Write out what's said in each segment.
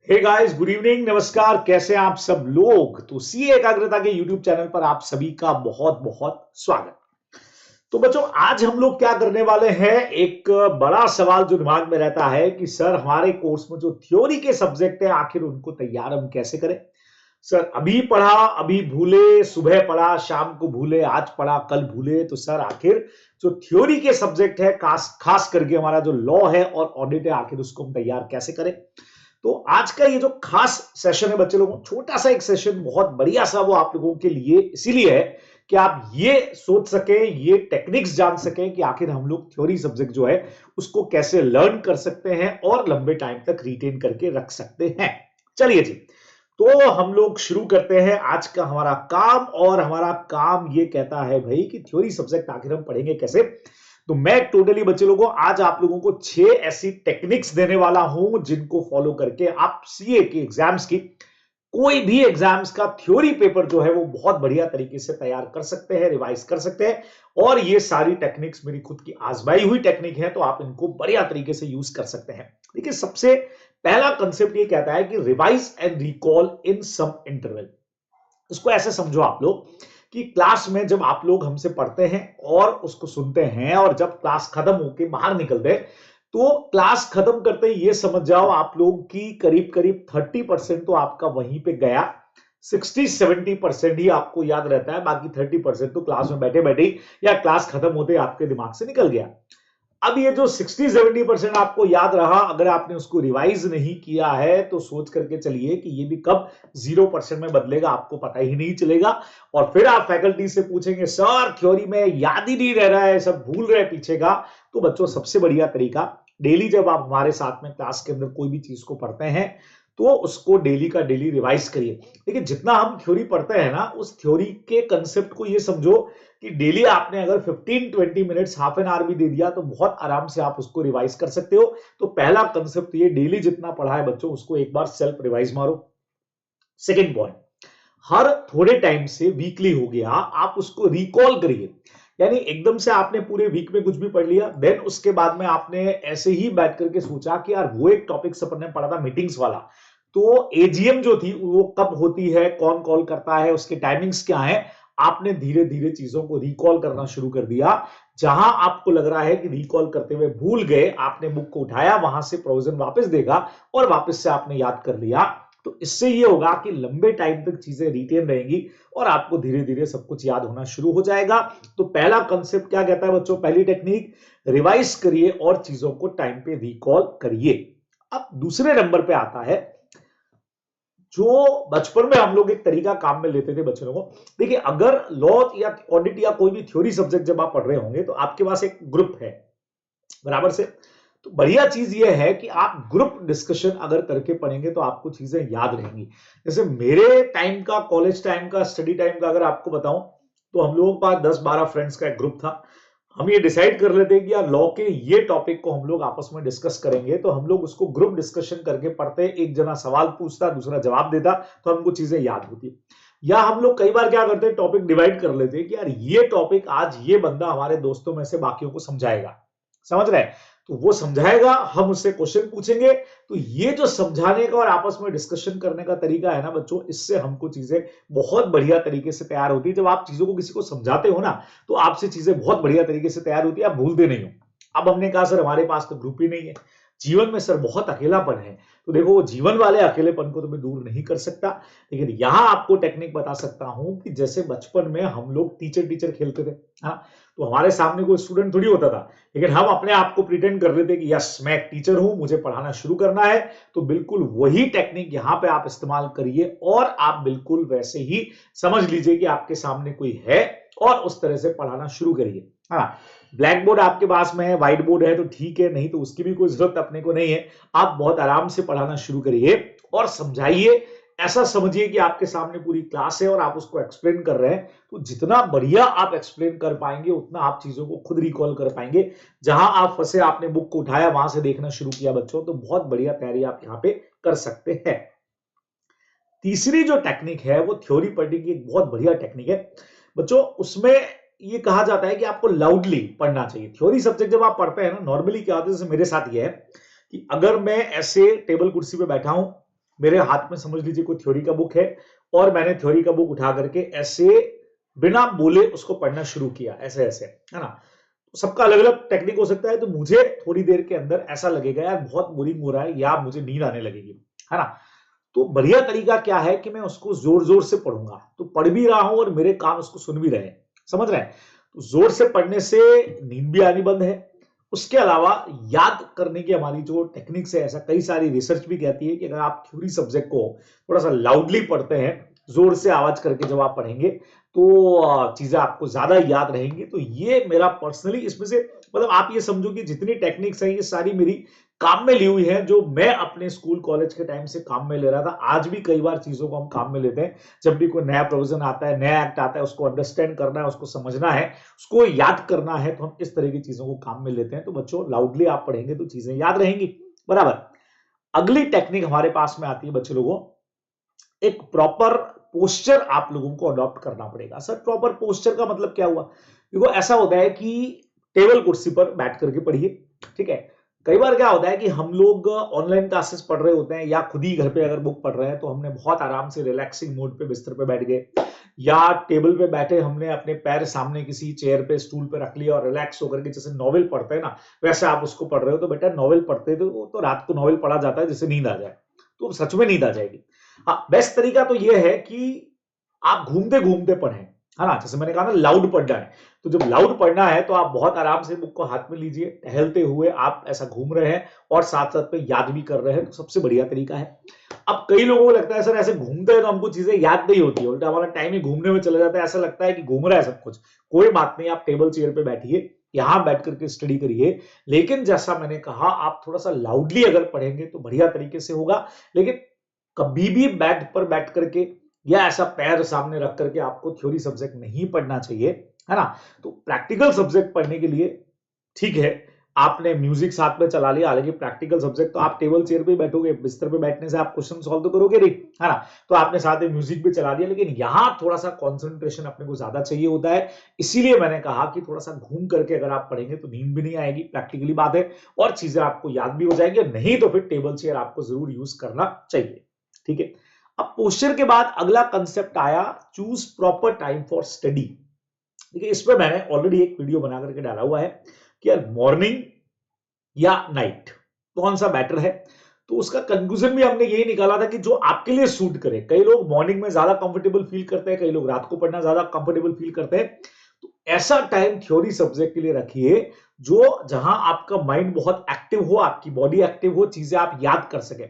Hey guys, good evening, नमस्कार। कैसे हैं आप सब लोग? तो सीए एकाग्रता के यूट्यूब चैनल पर आप सभी का बहुत बहुत स्वागत। तो बच्चों, आज हम लोग क्या करने वाले हैं, एक बड़ा सवाल जो दिमाग में रहता है कि सर हमारे कोर्स में जो थ्योरी के सब्जेक्ट है आखिर उनको तैयार हम कैसे करें। सर अभी पढ़ा अभी भूले, सुबह पढ़ा शाम को भूले, आज पढ़ा कल भूले। तो सर आखिर जो थ्योरी के सब्जेक्ट है, खास खास करके हमारा जो लॉ है और ऑडिट है, आखिर उसको हम तैयार कैसे करें। तो आज का ये जो खास सेशन है बच्चे लोगों, छोटा सा एक सेशन, बहुत बढ़िया सा, वो आप लोगों के लिए इसीलिए है कि आप ये सोच सकें, ये टेक्निक्स जान सकें कि आखिर हम लोग थ्योरी सब्जेक्ट जो है उसको कैसे लर्न कर सकते हैं और लंबे टाइम तक रिटेन करके रख सकते हैं। चलिए जी, तो हम लोग शुरू करते हैं आज का हमारा काम। और हमारा काम ये कहता है भाई कि थ्योरी सब्जेक्ट आखिर हम पढ़ेंगे कैसे। तो मैं टोटली बच्चे लोगों आज आप लोगों को 6 ऐसी टेक्निक्स देने वाला हूं जिनको फॉलो करके आप सीए के एग्जाम्स की, कोई भी एग्जाम्स का थ्योरी पेपर जो है वो बहुत बढ़िया तरीके से तैयार कर सकते हैं, रिवाइज कर सकते हैं। और ये सारी टेक्निक्स मेरी खुद की आजमाई हुई टेक्निक है, तो आप इनको बढ़िया तरीके से यूज कर सकते हैं। देखिए, सबसे पहला कंसेप्ट ये कहता है कि revise and recall in some interval. इसको ऐसे समझो आप लोग कि क्लास में जब आप लोग हमसे पढ़ते हैं और उसको सुनते हैं, और जब क्लास खत्म होके बाहर निकलते हैं, तो क्लास खत्म करते ही ये समझ जाओ आप लोग की करीब करीब 30% तो आपका वहीं पे गया। 60-70% ही आपको याद रहता है, बाकी 30% तो क्लास में बैठे बैठे या क्लास खत्म होते आपके दिमाग से निकल गया। अब ये जो 60-70% आपको याद रहा, अगर आपने उसको रिवाइज नहीं किया है तो सोच करके चलिए कि ये भी कब 0% में बदलेगा आपको पता ही नहीं चलेगा। और फिर आप फैकल्टी से पूछेंगे सर थ्योरी में याद ही नहीं रह रहा है, सब भूल रहे पीछे का। तो बच्चों, सबसे बढ़िया तरीका, डेली जब आप हमारे साथ में क्लास के अंदर कोई भी चीज को पढ़ते हैं तो उसको डेली का डेली रिवाइज करिए। देखिए, जितना हम थ्योरी पढ़ते हैं ना, उस थ्योरी के कंसेप्ट को ये समझो कि डेली आपने अगर 15-20 मिनट्स, हाफ एन आवर भी दे दिया तो बहुत आराम से आप उसको रिवाइज कर सकते हो। तो पहला कंसेप्ट ये, डेली जितना पढ़ा है बच्चों उसको एक बार सेल्फ रिवाइज मारो। सेकेंड पॉइंट, हर थोड़े टाइम से, वीकली हो गया, आप उसको रिकॉल करिए। यानी एकदम से आपने पूरे वीक में कुछ भी पढ़ लिया, देन उसके बाद में आपने ऐसे ही बैठ करके सोचा कि यार वो एक टॉपिक अपन ने पढ़ा था मीटिंग्स वाला, तो एजीएम जो थी वो कब होती है, कौन कॉल करता है, उसके टाइमिंग्स क्या है। आपने धीरे धीरे चीजों को रिकॉल करना शुरू कर दिया। जहां आपको लग रहा है कि रिकॉल करते हुए भूल गए, आपने बुक को उठाया, वहां से प्रोविजन वापस देखा और वापस से आपने याद कर लिया। तो इससे ये होगा कि लंबे टाइम तक चीजें रिटेन रहेंगी और आपको धीरे धीरे सब कुछ याद होना शुरू हो जाएगा। तो पहला कंसेप्ट क्या कहता है बच्चों, पहली टेक्निक, रिवाइज करिए और चीजों को टाइम पे रिकॉल करिए। अब दूसरे नंबर पे आता है, जो बचपन में हम लोग एक तरीका काम में लेते थे बच्चों को। देखिए, अगर लॉ या ऑडिट या कोई भी थ्योरी सब्जेक्ट जब आप पढ़ रहे होंगे तो आपके पास एक ग्रुप है, बराबर से। तो बढ़िया चीज ये है कि आप ग्रुप डिस्कशन अगर करके पढ़ेंगे तो आपको चीजें याद रहेंगी। जैसे मेरे टाइम का, कॉलेज टाइम का, स्टडी टाइम का अगर आपको बताऊं, तो हम लोगों के पास 10-12 फ्रेंड्स का एक ग्रुप था। हम ये डिसाइड कर लेते कि यार लॉ के ये टॉपिक को हम लोग आपस में डिस्कस करेंगे, तो हम लोग उसको ग्रुप डिस्कशन करके पढ़ते। एक जना सवाल पूछता, दूसरा जवाब देता, तो हमको चीजें याद होती। या हम लोग कई बार क्या करते हैं, टॉपिक डिवाइड कर लेते हैं कि यार ये टॉपिक आज ये बंदा हमारे दोस्तों में से बाकियों को समझाएगा, समझ रहे हैं, तो वो समझाएगा, हम उससे क्वेश्चन पूछेंगे। तो ये जो समझाने का और आपस में डिस्कशन करने का तरीका है ना बच्चों, इससे हमको चीजें बहुत बढ़िया तरीके से तैयार होती है। जब आप चीजों को किसी को समझाते हो ना, तो आपसे चीजें बहुत बढ़िया तरीके से तैयार होती है, आप भूलते नहीं हो। अब हमने कहा सर हमारे पास तो ग्रुप ही नहीं है, जीवन में सर बहुत अकेलापन है। तो देखो, वो जीवन वाले अकेलेपन को तो मैं दूर नहीं कर सकता, लेकिन यहां आपको टेक्निक बता सकता हूं कि जैसे बचपन में हम लोग टीचर टीचर खेलते थे, हाँ, तो हमारे सामने कोई स्टूडेंट थोड़ी होता था, लेकिन हम अपने आप को प्रिटेंड कर लेते कि यस मैं एक टीचर हूं, मुझे पढ़ाना शुरू करना है। तो बिल्कुल वही टेक्निक यहां पे आप इस्तेमाल करिए और आप बिल्कुल वैसे ही समझ लीजिए कि आपके सामने कोई है और उस तरह से पढ़ाना शुरू करिए। हाँ, ब्लैक बोर्ड आपके पास में है, व्हाइट बोर्ड है तो ठीक है, नहीं तो उसकी भी कोई जरूरत अपने को नहीं है। आप बहुत आराम से पढ़ाना शुरू करिए और समझाइए। ऐसा समझिए कि आपके सामने पूरी क्लास है और आप उसको एक्सप्लेन कर रहे हैं। तो जितना बढ़िया आप एक्सप्लेन कर पाएंगे उतना आप चीजों को खुद रिकॉल कर पाएंगे। जहां आप फंसे, आपने बुक को उठाया, वहां से देखना शुरू किया बच्चों, तो बहुत बढ़िया तैयारी आप यहां पे कर सकते हैं। तीसरी जो टेक्निक है वो थ्योरी पढ़ने की एक बहुत बढ़िया टेक्निक है बच्चों। उसमें ये कहा जाता है कि आपको लाउडली पढ़ना चाहिए। थ्योरी सब्जेक्ट जब आप पढ़ते हैं ना, नॉर्मली क्या होता है, जैसे मेरे साथ ये है कि अगर मैं ऐसे टेबल कुर्सी पे बैठा हूं मेरे हाथ में समझ लीजिए कोई थ्योरी का बुक है और मैंने थ्योरी का बुक उठा करके ऐसे बिना बोले उसको पढ़ना शुरू किया, ऐसे ऐसे, है ना। सबका अलग अलग टेक्निक हो सकता है, तो मुझे थोड़ी देर के अंदर ऐसा लगेगा यार बहुत बोरिंग हो रहा है या मुझे नींद आने लगेगी, है ना। तो बढ़िया तरीका क्या है कि मैं उसको जोर जोर से पढ़ूंगा, तो पढ़ भी रहा हूं और मेरे कान उसको सुन भी रहे हैं, समझ रहे हैं। तो जोर से पढ़ने से नींद भी आनी बंद है। उसके अलावा याद करने की हमारी जो टेक्निक्स है, ऐसा कई सारी रिसर्च भी कहती है कि अगर आप थ्योरी सब्जेक्ट को थोड़ा सा लाउडली पढ़ते हैं, जोर से आवाज करके जब आप पढ़ेंगे, तो चीजें आपको ज्यादा याद रहेंगी। तो ये मेरा पर्सनली इसमें से, मतलब आप ये समझो कि जितनी टेक्निक्स है ये सारी मेरी काम में ली हुई है, जो मैं अपने स्कूल कॉलेज के टाइम से काम में ले रहा था। आज भी कई बार चीजों को हम काम में लेते हैं। जब भी कोई नया प्रोविजन आता है, नया एक्ट आता है, उसको अंडरस्टैंड करना है, उसको समझना है, उसको याद करना है, तो हम इस तरह की चीजों को काम में लेते हैं। तो बच्चों लाउडली आप पढ़ेंगे तो चीजें याद रहेंगी, बराबर। अगली टेक्निक हमारे पास में आती है बच्चे लोगों, एक प्रॉपर पोस्चर आप लोगों को अडॉप्ट करना पड़ेगा। सर प्रॉपर पोस्चर का मतलब क्या हुआ? देखो ऐसा होता है कि टेबल कुर्सी पर बैठ करके पढ़िए, ठीक है। कई बार क्या होता है कि हम लोग ऑनलाइन क्लासेस पढ़ रहे होते हैं या खुद ही घर पे अगर बुक पढ़ रहे हैं, तो हमने बहुत आराम से रिलैक्सिंग मोड पे बिस्तर पे बैठ गए, या टेबल पे बैठे हमने अपने पैर सामने किसी चेयर पे स्टूल पे रख लिया और रिलैक्स होकर के जैसे नॉवेल पढ़ते हैं ना, वैसे आप उसको पढ़ रहे हो। तो बेटा नॉवेल पढ़ते तो रात को नॉवेल पढ़ा जाता है जिससे नींद आ जाए, तो सच में नींद आ जाएगी। हाँ, बेस्ट तरीका तो यह है कि आप घूमते घूमते पढ़ें, है ना। जैसे मैंने कहा ना लाउड पढ़ना है, तो जब लाउड पढ़ना है तो आप बहुत आराम से बुक को हाथ में लीजिए, टहलते हुए आप ऐसा घूम रहे हैं और साथ साथ में याद भी कर रहे हैं, तो सबसे बढ़िया तरीका है। अब कई लोगों को लगता है सर ऐसे घूमते हैं तो हमको चीजें याद नहीं होती है, उल्टा हमारा टाइम ही घूमने में चला जाता है, ऐसा लगता है कि घूम रहा है सब कुछ। कोई बात नहीं, आप टेबल चेयर पे बैठिए, यहां बैठ करके स्टडी करिए। लेकिन जैसा मैंने कहा, आप थोड़ा सा लाउडली अगर पढ़ेंगे तो बढ़िया तरीके से होगा। लेकिन कभी भी बेड पर बैठ करके या ऐसा पैर सामने रख करके आपको थ्योरी सब्जेक्ट नहीं पढ़ना चाहिए, है ना। तो प्रैक्टिकल सब्जेक्ट पढ़ने के लिए ठीक है, आपने म्यूजिक साथ में चला लिया, हालांकि प्रैक्टिकल सब्जेक्ट तो आप टेबल चेयर पे बैठोगे, बिस्तर पे बैठने से आप क्वेश्चन सॉल्व तो करोगे नहीं, है ना। तो आपने साथ में म्यूजिक भी चला दिया, लेकिन यहां थोड़ा सा कंसंट्रेशन अपने को ज्यादा चाहिए होता है। इसीलिए मैंने कहा कि थोड़ा सा घूम करके अगर आप पढ़ेंगे तो नींद भी नहीं आएगी, प्रैक्टिकली बात है, और चीजें आपको याद भी हो जाएंगी। नहीं तो फिर टेबल चेयर आपको जरूर यूज करना चाहिए, ठीक है। अब पोस्चर के बाद अगला कंसेप्ट आया, choose proper time for study. देखिए इस पर मैंने ऑलरेडी एक वीडियो बना करके डाला हुआ है कि यार मॉर्निंग या नाइट कौन सा बेटर है। तो उसका कंक्लूजन भी हमने यही निकाला था कि जो आपके लिए सूट करे। कई लोग मॉर्निंग में ज्यादा कंफर्टेबल फील करते हैं, कई लोग रात को पढ़ना ज्यादा कंफर्टेबल फील करते हैं। तो ऐसा टाइम थ्योरी सब्जेक्ट के लिए रखिए जो जहां आपका माइंड बहुत एक्टिव हो, आपकी बॉडी एक्टिव हो, चीजें आप याद कर सके।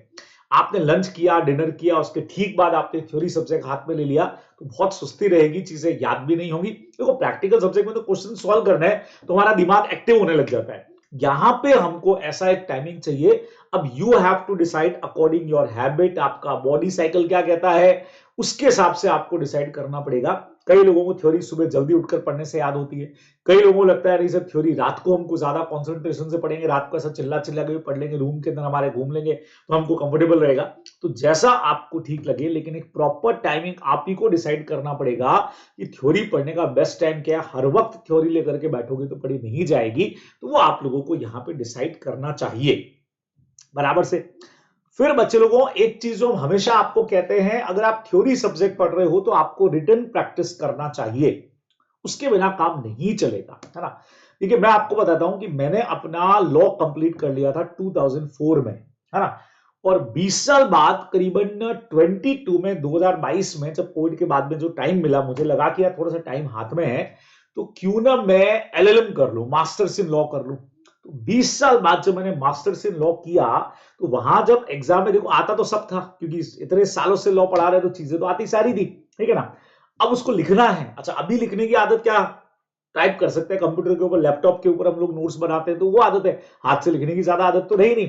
आपने लंच किया, डिनर किया, उसके ठीक बाद आपने थ्योरी सब्जेक्ट हाथ में ले लिया तो बहुत सुस्ती रहेगी, चीजें याद भी नहीं होंगी। देखो प्रैक्टिकल सब्जेक्ट में तो क्वेश्चन सॉल्व करना है, तो हमारा दिमाग एक्टिव होने लग जाता है। यहां पे हमको ऐसा एक टाइमिंग चाहिए। अब you have to decide according your habit, आपका बॉडी साइकिल क्या कहता है, उसके हिसाब से आपको डिसाइड करना पड़ेगा। कई लोगों को थ्योरी सुबह जल्दी उठकर पढ़ने से याद होती है, कई लोगों को लगता है नहीं सर थ्योरी रात को हमको ज्यादा कंसंट्रेशन से पढ़ेंगे, रात को ऐसा चिल्ला चिल्ला के पढ़ लेंगे, रूम के अंदर हमारे घूम लेंगे तो हमको कंफर्टेबल रहेगा। तो जैसा आपको ठीक लगे, लेकिन एक प्रॉपर टाइमिंग आप ही को डिसाइड करना पड़ेगा कि थ्योरी पढ़ने का बेस्ट टाइम क्या है। हर वक्त थ्योरी लेकर के बैठोगे तो पढ़ी नहीं जाएगी, तो वो आप लोगों को यहां पे डिसाइड करना चाहिए, बराबर से। फिर बच्चे लोगों एक चीज जो हमेशा आपको कहते हैं, अगर आप थ्योरी सब्जेक्ट पढ़ रहे हो तो आपको रिटन प्रैक्टिस करना चाहिए, उसके बिना काम नहीं चलेगा, है ना। देखिए मैं आपको बताता हूं कि मैंने अपना लॉ कंप्लीट कर लिया था 2004 में, है ना। और 20 साल बाद करीबन 22 में 2022 में जब कोविड के बाद में जो टाइम मिला, मुझे लगा कि यार थोड़ा सा टाइम हाथ में है तो क्यों ना मैं एलएलएम कर लूं, मास्टर्स इन लॉ कर लूं। तो 20 साल बाद जब मैंने मास्टर्स इन लॉ किया, तो वहां जब एग्जाम में, देखो आता तो सब था क्योंकि इतने सालों से लॉ पढ़ा रहे तो चीजें तो आती सारी थी, ठीक है ना। अब उसको लिखना है। अच्छा अभी लिखने की आदत क्या, टाइप कर सकते हैं कंप्यूटर के ऊपर, लैपटॉप के ऊपर हम लोग नोट्स बनाते हैं तो वो आदत है, हाथ से लिखने की ज्यादा आदत तो रही नहीं।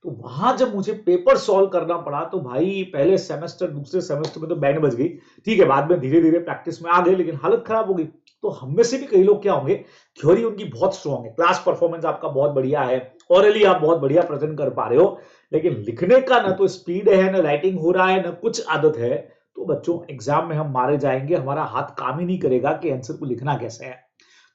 तो वहां जब मुझे पेपर सॉल्व करना पड़ा तो भाई पहले सेमेस्टर दूसरे सेमेस्टर में तो बैंड बज गई, ठीक है, बाद में धीरे धीरे प्रैक्टिस में आ गए, लेकिन हालत खराब हो गई। तो हम में से भी कई लोग क्या होंगे, थ्योरी उनकी बहुत स्ट्रांग है, क्लास परफॉर्मेंस आपका बहुत बढ़िया है, ऑरली आप बहुत बढ़िया प्रेजेंट कर पा रहे हो, लेकिन लिखने का ना तो स्पीड है, ना राइटिंग हो रहा है, ना कुछ आदत है। तो बच्चों एग्जाम में हम मारे जाएंगे, हमारा हाथ काम ही नहीं करेगा कि आंसर को लिखना कैसे है।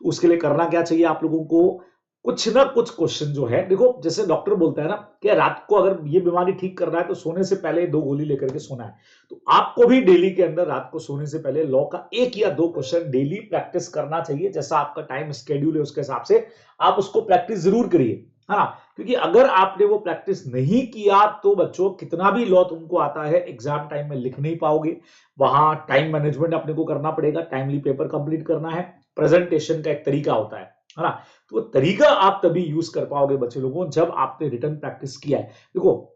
तो उसके लिए करना क्या चाहिए आप लोगों को, कुछ ना कुछ क्वेश्चन जो है, देखो जैसे डॉक्टर बोलता है ना कि रात को अगर ये बीमारी ठीक करना है तो सोने से पहले 2 गोली लेकर के सोना है, तो आपको भी डेली के अंदर रात को सोने से पहले लॉ का 1 या 2 क्वेश्चन डेली प्रैक्टिस करना चाहिए। जैसा आपका टाइम शेड्यूल है उसके हिसाब से आप उसको प्रैक्टिस जरूर करिए, है ना? क्योंकि अगर आपने वो प्रैक्टिस नहीं किया तो बच्चों कितना भी लॉ तुमको आता है एग्जाम टाइम में लिख नहीं पाओगे। वहां टाइम मैनेजमेंट अपने को करना पड़ेगा, टाइमली पेपर कंप्लीट करना है, प्रेजेंटेशन का एक तरीका होता है ना? तो वो तरीका आप तभी यूज कर पाओगे बच्चे लोगों जब आपने रिटर्न प्रैक्टिस किया है। देखो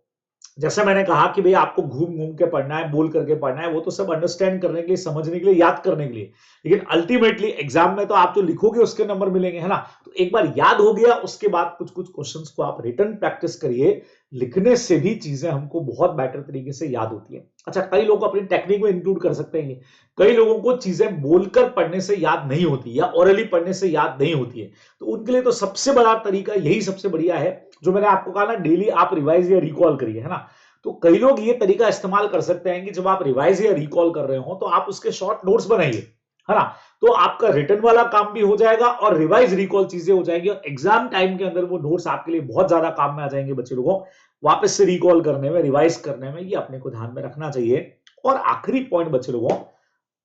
जैसा मैंने कहा कि भाई आपको घूम घूम के पढ़ना है, बोल करके पढ़ना है, वो तो सब अंडरस्टैंड करने के लिए, समझने के लिए, याद करने के लिए, लेकिन अल्टीमेटली एग्जाम में तो आप जो लिखोगे उसके नंबर मिलेंगे, है ना? तो एक बार याद हो गया उसके बाद कुछ कुछ क्वेश्चंस को आप रिटर्न प्रैक्टिस करिए। लिखने से भी चीजें हमको बहुत बेटर तरीके से याद होती है। अच्छा, कई लोग अपनी टेक्निक में इंक्लूड कर सकते हैं। कई लोगों को चीजें बोलकर पढ़ने से याद नहीं होती या ओरली पढ़ने से याद नहीं होती है, तो उनके लिए तो सबसे बड़ा तरीका यही सबसे बढ़िया है जो मैंने आपको कहा ना, डेली आप रिवाइज या रिकॉल करिए, है ना? तो कई लोग ये तरीका इस्तेमाल कर सकते हैं कि जब आप रिवाइज या रिकॉल कर रहे हो तो आप उसके शॉर्ट नोट्स बनाइए, है ना? तो आपका रिटर्न वाला काम भी हो जाएगा और रिवाइज रिकॉल चीजें हो जाएंगी और एग्जाम टाइम के अंदर वो नोट्स आपके लिए बहुत ज्यादा काम में आ जाएंगे बच्चे लोगों। वापस से रिकॉल करने में, रिवाइज करने में, ये अपने को ध्यान में रखना चाहिए। और आखिरी पॉइंट बच्चे लोगों,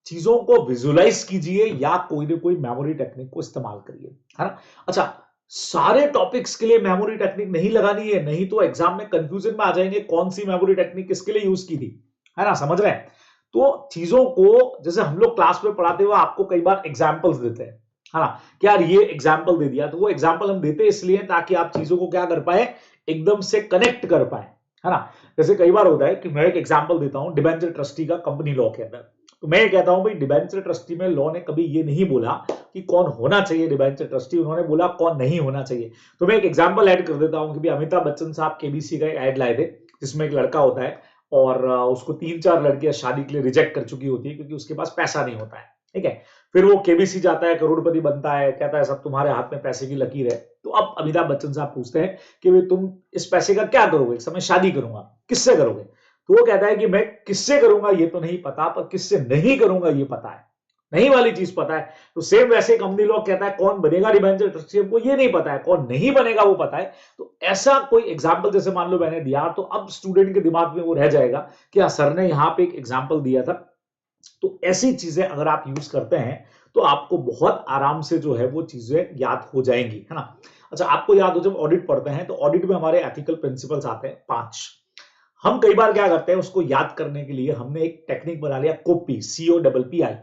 चीजों को विजुअलाइज कीजिए या कोई ना कोई मेमोरी टेक्निक को इस्तेमाल करिए, है ना? अच्छा, सारे टॉपिक्स के लिए मेमोरी टेक्निक नहीं लगानी है, नहीं तो एग्जाम में कंफ्यूजन में आ जाएंगे कौन सी मेमोरी टेक्निक किसके लिए यूज की थी, है ना? समझ रहे हैं? तो चीजों को जैसे हम लोग क्लास में पढ़ाते हुए आपको कई बार एग्जाम्पल्स देते हैं, है ना? कि यार ये एग्जाम्पल दे दिया, तो वो एग्जाम्पल हम देते इसलिए ताकि आप चीजों को क्या कर पाए, एकदम से कनेक्ट कर पाए, है ना? जैसे कई बार होता है कि मैं एक एग्जाम्पल देता हूं डिबेंचर ट्रस्टी का कंपनी लॉ के अंदर, तो मैं ये कहता हूं भाई डिबेंचर ट्रस्टी में लॉ ने कभी ये नहीं बोला कि कौन होना चाहिए डिबेंचर ट्रस्टी, उन्होंने बोला कौन नहीं होना चाहिए। तो मैं एक एग्जांपल ऐड कर देता हूं कि अमिताभ बच्चन साहब केबीसी का ऐड लाए थे जिसमें एक लड़का होता है और उसको 3-4 लड़कियां शादी के लिए रिजेक्ट कर चुकी होती है क्योंकि उसके पास पैसा नहीं होता है, ठीक है? फिर वो केबीसी जाता है, करोड़पति बनता है, कहता है सब तुम्हारे हाथ में पैसे की लकीर है। तो अब अमिताभ बच्चन साहब पूछते हैं कि भाई तुम इस पैसे का क्या करोगे? समय शादी करूंगा। किससे करोगे? तो वो कहता है कि मैं किससे करूंगा ये तो नहीं पता, पर किससे नहीं करूंगा ये पता है, नहीं वाली चीज पता है। तो सेम वैसे कंपनी लॉ कहता है कौन बनेगा डिबेंचर ट्रस्टी हमको ये नहीं पता है, कौन नहीं बनेगा वो पता है। तो ऐसा कोई एग्जाम्पल जैसे मान लो मैंने दिया तो अब स्टूडेंट के दिमाग में वो रह जाएगा कि हाँ सर ने यहाँ पे एक एग्जाम्पल दिया था। तो ऐसी चीजें अगर आप यूज करते हैं तो आपको बहुत आराम से जो है वो चीजें याद हो जाएंगी, है ना? अच्छा, आपको याद हो जब ऑडिट पढ़ते हैं तो ऑडिट में हमारे एथिकल प्रिंसिपल्स आते हैं 5। हम कई बार क्या करते हैं उसको याद करने के लिए हमने एक टेक्निक बना लिया कॉपी, COPPI।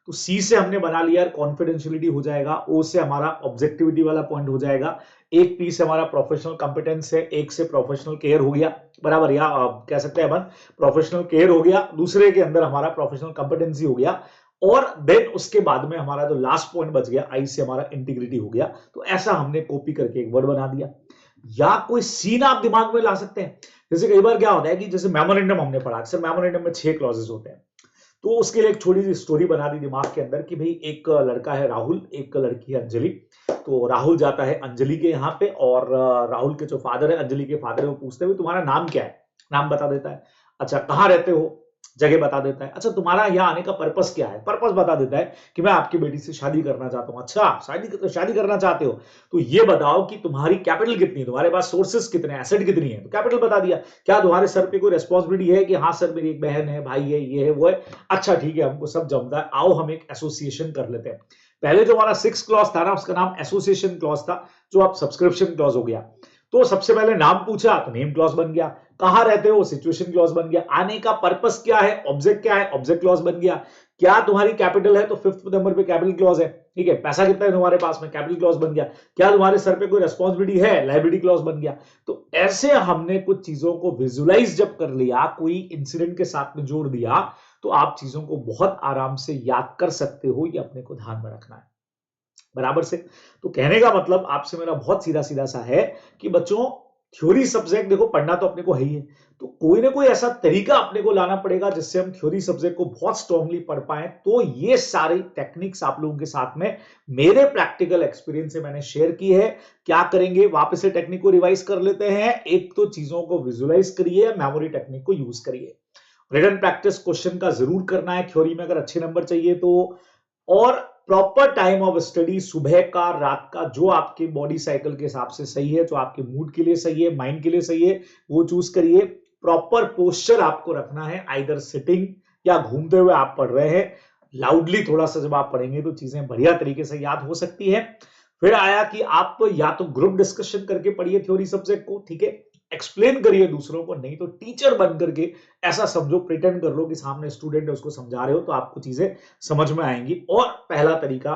तो सी से हमने बना लिया कॉन्फिडेंशियलिटी हो जाएगा, ओ से हमारा ऑब्जेक्टिविटी वाला पॉइंट हो जाएगा, एक पी से हमारा प्रोफेशनल कंपिटेंस है, एक से प्रोफेशनल केयर हो गया, बराबर, या कह सकते हैं अपन प्रोफेशनल केयर हो गया, दूसरे के अंदर हमारा प्रोफेशनल कंपिटेंसी हो गया, और देन उसके बाद में हमारा जो लास्ट पॉइंट बच गया आई से हमारा इंटीग्रिटी हो गया। तो ऐसा हमने कॉपी करके एक वर्ड बना दिया। या कोई सीन आप दिमाग में ला सकते हैं। जैसे कई बार क्या होता है कि जैसे मेमोरेंडम हमने पढ़ा, जैसे मेमोरेंडम में 6 क्लॉजेस होते हैं, तो उसके लिए एक छोटी सी स्टोरी बना दी दिमाग के अंदर कि भाई एक लड़का है राहुल, एक लड़की है अंजलि। तो राहुल जाता है अंजलि के यहाँ पे और राहुल के जो फादर है, अंजलि के फादर है, वो पूछते हैं तुम्हारा नाम क्या है? नाम बता देता है। अच्छा, कहाँ रहते हो? जगह बता देता है। अच्छा, तुम्हारा यहाँ आने का पर्पस क्या है? पर्पस बता देता है कि मैं आपकी बेटी से शादी करना चाहता हूँ। अच्छा, शादी करना चाहते हो तो ये बताओ कि तुम्हारी कैपिटल कितनी है, तुम्हारे पास सोर्सेस कितने हैं, एसेट कितनी है? तो कैपिटल बता दिया। क्या तुम्हारे सर पे कोई रेस्पॉन्सिबिलिटी है कि हाँ सर मेरी एक बहन है, भाई है, ये है, वो है? अच्छा ठीक है, हमको सब जमता है, आओ हम एक एसोसिएशन कर लेते हैं। पहले जो हमारा 6 क्लॉज था ना उसका नाम एसोसिएशन क्लॉज था, जो अब सब्सक्रिप्शन क्लॉज हो गया। तो सबसे पहले नाम पूछा तो नेम क्लॉज बन गया, कहां रहते हो, सिचुएशन क्लॉज बन गया, आने का पर्पस क्या है, ऑब्जेक्ट क्या है, ऑब्जेक्ट क्लॉज बन गया, क्या तुम्हारी कैपिटल है तो 5th नंबर पे कैपिटल क्लॉज है, ठीक है, पैसा कितना है तुम्हारे पास में, कैपिटल क्लॉज बन गया, क्या तुम्हारे सर पे कोई रेस्पॉन्सिबिलिटी है, लायबिलिटी क्लॉज बन गया। तो ऐसे हमने कुछ चीजों को विजुअलाइज जब कर लिया, कोई इंसिडेंट के साथ में जोड़ दिया, तो आप चीजों को बहुत आराम से याद कर सकते हो। ये अपने को ध्यान में रखना है, बराबर से। तो कहने का मतलब आपसे मेरा बहुत सीधा सीधा सा है कि बच्चों थ्योरी सब्जेक्ट देखो पढ़ना तो अपने को है ही है, तो कोई ना कोई ऐसा तरीका अपने को लाना पड़ेगा जिससे हम थ्योरी सब्जेक्ट को बहुत स्ट्रांगली पढ़ पाए। तो ये सारी टेक्निक्स आप लोगों के साथ में मेरे प्रैक्टिकल एक्सपीरियंस से मैंने शेयर की है। क्या करेंगे, वापस से टेक्निक को रिवाइज कर लेते हैं। एक तो चीजों को विजुअलाइज करिए, मेमोरी टेक्निक को यूज करिए, रिटन प्रैक्टिस क्वेश्चन का जरूर करना है थ्योरी में अगर अच्छे नंबर चाहिए तो, और प्रॉपर टाइम ऑफ स्टडी सुबह का, रात का, जो आपके बॉडी साइकिल के हिसाब से सही है, जो आपके मूड के लिए सही है, माइंड के लिए सही है, वो चूज करिए। प्रॉपर पोस्चर आपको रखना है, आइदर सिटिंग या घूमते हुए आप पढ़ रहे हैं। लाउडली थोड़ा सा जब आप पढ़ेंगे तो चीजें बढ़िया तरीके से याद हो सकती है। फिर आया कि आप या तो ग्रुप डिस्कशन करके पढ़िए थ्योरी सब्जेक्ट को, ठीक है, एक्सप्लेन करिए दूसरों को, नहीं तो टीचर बन करके ऐसा समझो, प्रिटेंड कर लो कि सामने स्टूडेंट है उसको समझा रहे हो, तो आपको चीजें समझ में आएंगी। और पहला तरीका,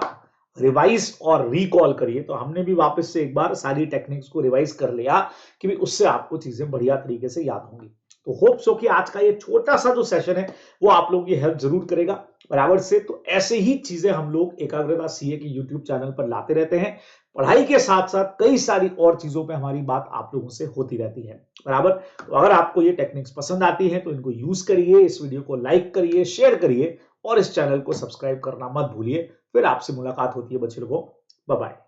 रिवाइज और रिकॉल करिए। तो हमने भी वापस से एक बार सारी टेक्निक्स को रिवाइज कर लिया कि भी उससे आपको चीजें बढ़िया तरीके से याद होंगी। तो होप सो कि आज का ये छोटा सा जो सेशन है वो आप लोगों की हेल्प जरूर करेगा बराबर से। तो ऐसे ही चीजें हम लोग एकाग्रता सीए के यूट्यूब चैनल पर लाते रहते हैं। पढ़ाई के साथ साथ कई सारी और चीजों पे हमारी बात आप लोगों से होती रहती है बराबर। तो अगर आपको ये टेक्निक्स पसंद आती है तो इनको यूज करिए, इस वीडियो को लाइक करिए, शेयर करिए और इस चैनल को सब्सक्राइब करना मत भूलिए। फिर आपसे मुलाकात होती है बच्चे लोगों, बाय बाय।